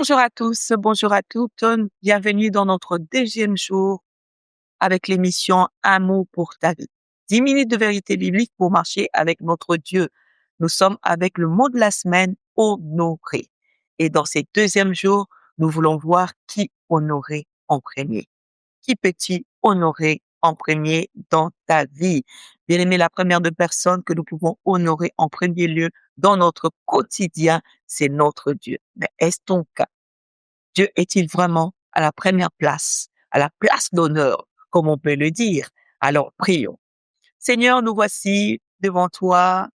Bonjour à tous, bonjour à toutes. Bienvenue dans notre deuxième jour avec l'émission Amour pour ta vie. 10 minutes de vérité biblique pour marcher avec notre Dieu. Nous sommes avec le mot de la semaine, honorer. Et dans ces deuxième jours, nous voulons voir qui honorer en premier. Qui peux-tu honorer en premier dans ta vie? Bien-aimé, la première de personnes que nous pouvons honorer en premier lieu dans notre quotidien, c'est notre Dieu. Mais est-ce ton cas? Dieu est-il vraiment à la première place, à la place d'honneur, comme on peut le dire? Alors, prions. Seigneur, nous voici devant toi,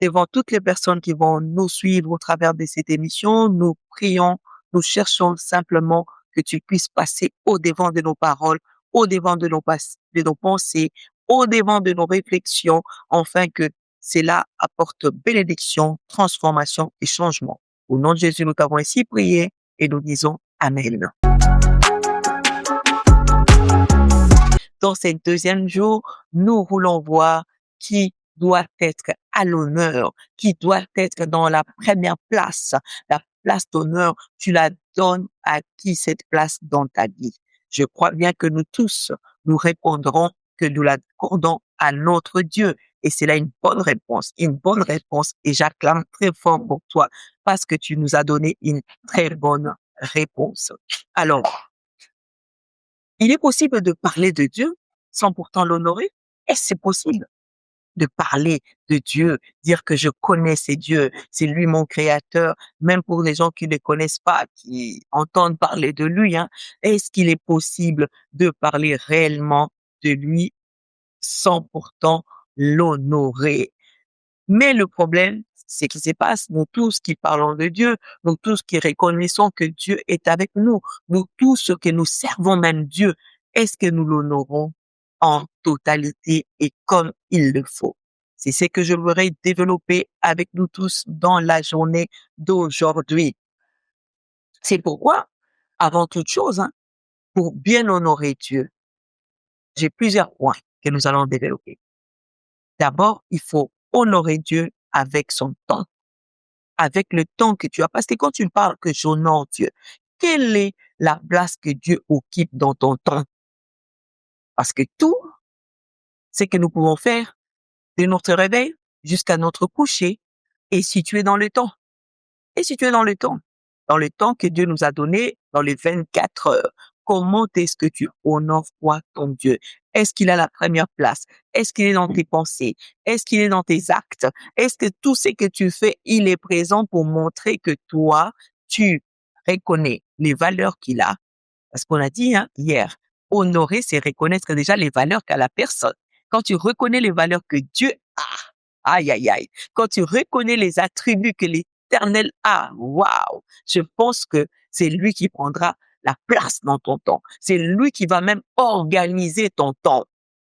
devant toutes les personnes qui vont nous suivre au travers de cette émission. Nous prions, nous cherchons simplement que tu puisses passer au-devant de nos paroles, au-devant de nos pensées, au-devant de nos réflexions, afin que cela apporte bénédiction, transformation et changement. Au nom de Jésus, nous t'avons ainsi prié et nous disons Amen. Dans ce deuxième jour, nous voulons voir qui doit être à l'honneur, qui doit être dans la première place. La place d'honneur, tu la donnes à qui cette place dans ta vie? Je crois bien que nous tous, nous répondrons que nous l'accordons à notre Dieu. Et c'est là une bonne réponse et j'acclame très fort pour toi parce que tu nous as donné une très bonne réponse. Alors, il est possible de parler de Dieu sans pourtant l'honorer? Est-ce que c'est possible de parler de Dieu, dire que je connais ces dieux, c'est lui mon créateur, même pour les gens qui ne connaissent pas, qui entendent parler de lui, est-ce qu'il est possible de parler réellement de lui sans pourtant l'honorer? Mais le problème, c'est qu'il se passe, nous tous qui parlons de Dieu, nous tous qui reconnaissons que Dieu est avec nous, nous tous que nous servons même Dieu, est-ce que nous l'honorons en totalité et comme il le faut? C'est ce que je voudrais développer avec nous tous dans la journée d'aujourd'hui. C'est pourquoi, avant toute chose, pour bien honorer Dieu, j'ai plusieurs points que nous allons développer. D'abord, il faut honorer Dieu avec son temps. Avec le temps que tu as. Parce que quand tu parles que j'honore Dieu, quelle est la place que Dieu occupe dans ton temps? Parce que tout ce que nous pouvons faire de notre réveil jusqu'à notre coucher est situé dans le temps. Est situé dans le temps que Dieu nous a donné dans les 24 heures. Comment est-ce que tu honores toi ton Dieu? Est-ce qu'il a la première place? Est-ce qu'il est dans tes pensées? Est-ce qu'il est dans tes actes? Est-ce que tout ce que tu fais, il est présent pour montrer que toi, tu reconnais les valeurs qu'il a? Parce qu'on a dit hier, honorer, c'est reconnaître déjà les valeurs qu'a la personne. Quand tu reconnais les valeurs que Dieu a, aïe, aïe, aïe. Quand tu reconnais les attributs que l'Éternel a, waouh, je pense que c'est lui qui prendra la place dans ton temps. C'est lui qui va même organiser ton temps.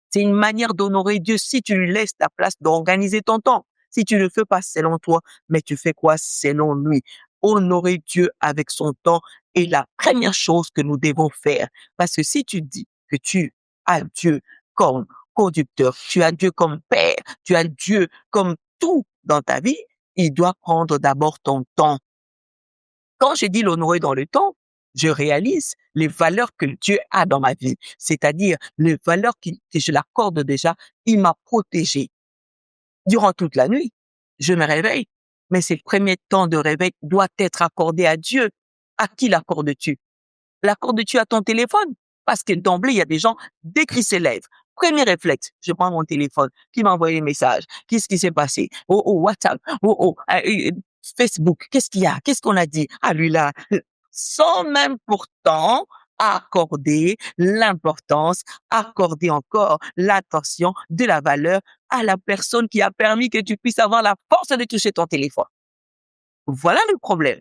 C'est une manière d'honorer Dieu si tu lui laisses la place d'organiser ton temps. Si tu ne le fais pas selon toi, mais tu fais quoi selon lui? Honorer Dieu avec son temps est la première chose que nous devons faire. Parce que si tu dis que tu as Dieu comme conducteur, tu as Dieu comme père, tu as Dieu comme tout dans ta vie, il doit prendre d'abord ton temps. Quand je dis l'honorer dans le temps, je réalise les valeurs que Dieu a dans ma vie. C'est-à-dire les valeurs que je l'accorde déjà. Il m'a protégé. Durant toute la nuit, je me réveille. Mais ce premier temps de réveil doit être accordé à Dieu. À qui l'accordes-tu? L'accordes-tu à ton téléphone? Parce que d'emblée, il y a des gens, dès qu'ils se lèvent, premier réflexe, je prends mon téléphone, qui m'a envoyé des messages, qu'est-ce qui s'est passé? WhatsApp, Facebook, qu'est-ce qu'il y a? Qu'est-ce qu'on a dit? Ah, lui là, sans même pourtant accorder l'importance, accorder encore l'attention de la valeur à la personne qui a permis que tu puisses avoir la force de toucher ton téléphone. Voilà le problème.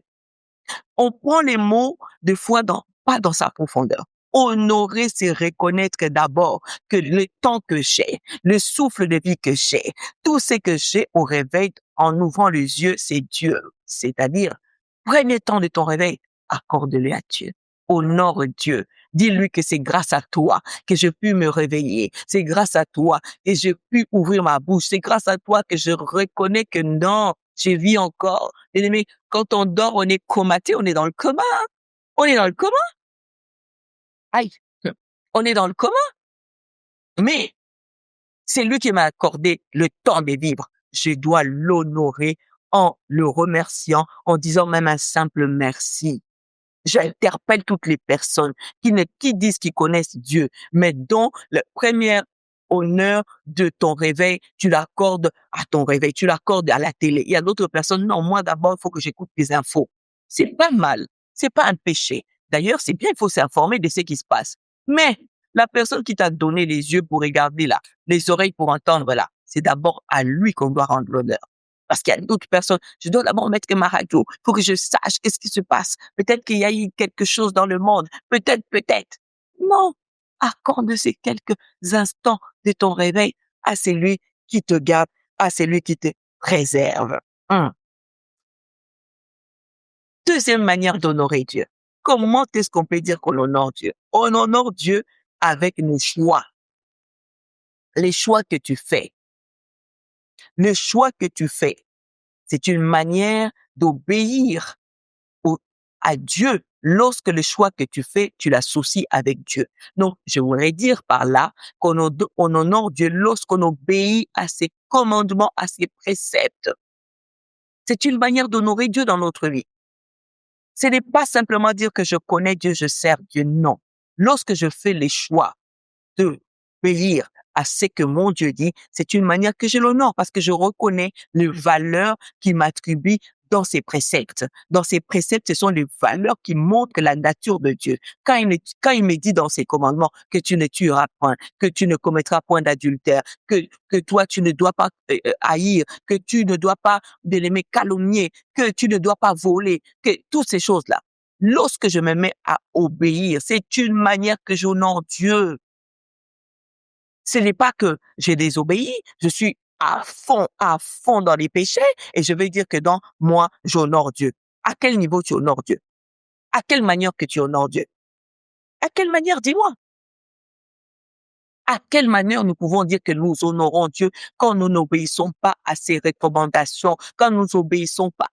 On prend les mots de foi pas dans sa profondeur. Honorer, c'est reconnaître d'abord que le temps que j'ai, le souffle de vie que j'ai, tout ce que j'ai au réveil en ouvrant les yeux, c'est Dieu. C'est-à-dire, premier temps de ton réveil, accorde-le à Dieu. Honore Dieu. Dis-lui que c'est grâce à toi que je puis me réveiller. C'est grâce à toi que je puis ouvrir ma bouche. C'est grâce à toi que je reconnais que non, je vis encore. Bien-aimé, quand on dort, on est comaté, on est dans le coma. On est dans le coma. Aïe, on est dans le coma. Mais c'est lui qui m'a accordé le temps de vivre. Je dois l'honorer en le remerciant, en disant même un simple merci. J'interpelle toutes les personnes qui disent qu'ils connaissent Dieu, mais dont le premier honneur de ton réveil, tu l'accordes à ton réveil, tu l'accordes à la télé. Il y a d'autres personnes, non, moi d'abord, il faut que j'écoute les infos. C'est pas mal, c'est pas un péché. D'ailleurs, c'est bien, il faut s'informer de ce qui se passe. Mais la personne qui t'a donné les yeux pour regarder là, les oreilles pour entendre là, c'est d'abord à lui qu'on doit rendre l'honneur. Parce qu'il y a d'autres personnes. Je dois d'abord mettre ma radio. Il faut que je sache qu'est-ce qui se passe. Peut-être qu'il y a eu quelque chose dans le monde. Peut-être. Non. Accorde ces quelques instants de ton réveil à celui qui te garde, à celui qui te préserve. Deuxième manière d'honorer Dieu. Comment est-ce qu'on peut dire qu'on honore Dieu? On honore Dieu avec nos choix. Les choix que tu fais. Le choix que tu fais, c'est une manière d'obéir à Dieu lorsque le choix que tu fais, tu l'associes avec Dieu. Donc, je voudrais dire par là qu'on honore Dieu lorsqu'on obéit à ses commandements, à ses préceptes. C'est une manière d'honorer Dieu dans notre vie. Ce n'est pas simplement dire que je connais Dieu, je sers Dieu. Non. Lorsque je fais les choix de obéir à ce que mon Dieu dit, c'est une manière que je l'honore parce que je reconnais les valeurs qu'il m'attribue dans ses préceptes. Dans ses préceptes, ce sont les valeurs qui montrent la nature de Dieu. Quand il me dit dans ses commandements que tu ne tueras point, que tu ne commettras point d'adultère, que toi tu ne dois pas haïr, que tu ne dois pas de l'aimer calomnier, que tu ne dois pas voler, que toutes ces choses-là. Lorsque je me mets à obéir, c'est une manière que j'honore Dieu. Ce n'est pas que j'ai désobéi, je suis à fond dans les péchés et je vais dire que dans moi, j'honore Dieu. À quel niveau tu honores Dieu? À quelle manière que tu honores Dieu? À quelle manière, dis-moi? À quelle manière nous pouvons dire que nous honorons Dieu quand nous n'obéissons pas à ses recommandations, quand nous n'obéissons pas?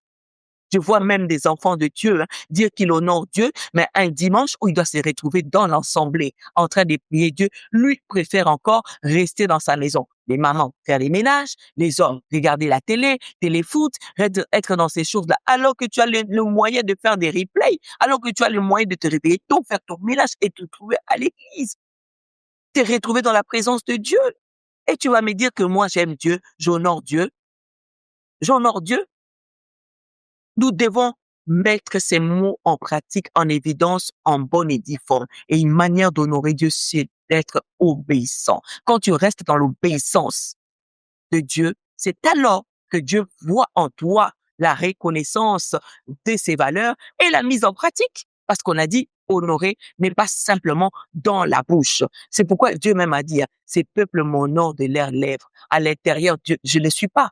Je vois même des enfants de Dieu dire qu'ils honorent Dieu, mais un dimanche où il doit se retrouver dans l'assemblée en train de prier Dieu, lui préfère encore rester dans sa maison. Les mamans faire les ménages, les hommes regarder la télé, téléfoot, être dans ces choses-là, alors que tu as le moyen de faire des replays, alors que tu as le moyen de te réveiller tôt, faire ton ménage et te trouver à l'église, te retrouver dans la présence de Dieu. Et tu vas me dire que moi j'aime Dieu, j'honore Dieu. J'honore Dieu. Nous devons mettre ces mots en pratique, en évidence, en bonne et due forme. Et une manière d'honorer Dieu, c'est d'être obéissant. Quand tu restes dans l'obéissance de Dieu, c'est alors que Dieu voit en toi la reconnaissance de ses valeurs et la mise en pratique. Parce qu'on a dit honorer, mais pas simplement dans la bouche. C'est pourquoi Dieu même a dit, ces peuples m'honorent de leurs lèvres. À l'intérieur, Dieu, je ne le suis pas.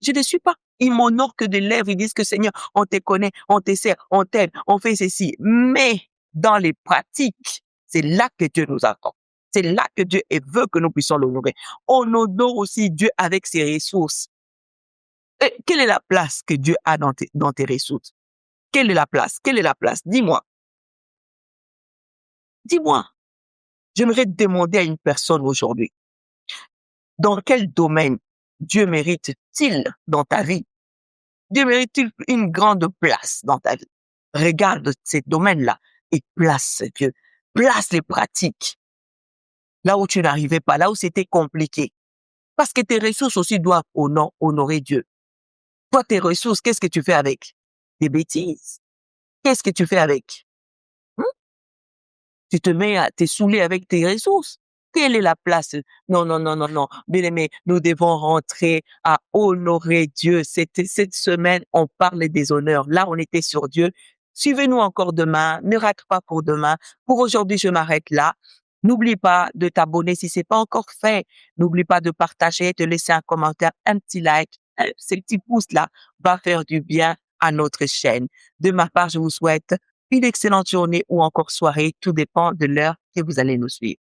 Je ne suis pas. Ils m'honorent que de lèvres. Ils disent que Seigneur, on te connaît, on te sert, on t'aime, on fait ceci. Mais dans les pratiques, c'est là que Dieu nous attend. C'est là que Dieu veut que nous puissions l'honorer. On honore aussi Dieu avec ses ressources. Et quelle est la place que Dieu a dans tes ressources? Quelle est la place? Quelle est la place? Dis-moi. Dis-moi. J'aimerais demander à une personne aujourd'hui, dans quel domaine Dieu mérite-t-il dans ta vie? Dieu mérite-t-il une grande place dans ta vie? Regarde ces domaines-là et place Dieu. Place les pratiques. Là où tu n'arrivais pas, là où c'était compliqué. Parce que tes ressources aussi doivent honorer Dieu. Toi, tes ressources, qu'est-ce que tu fais avec? Des bêtises. Qu'est-ce que tu fais avec? Hein? Tu te mets à te saouler avec tes ressources. Quelle est la place? Non. Bien-aimé, nous devons rentrer à honorer Dieu. Cette semaine, on parle des honneurs. Là, on était sur Dieu. Suivez-nous encore demain. Ne rate pas pour demain. Pour aujourd'hui, je m'arrête là. N'oublie pas de t'abonner si c'est pas encore fait. N'oublie pas de partager, de laisser un commentaire, un petit like. Ce petit pouce-là va faire du bien à notre chaîne. De ma part, je vous souhaite une excellente journée ou encore soirée. Tout dépend de l'heure que vous allez nous suivre.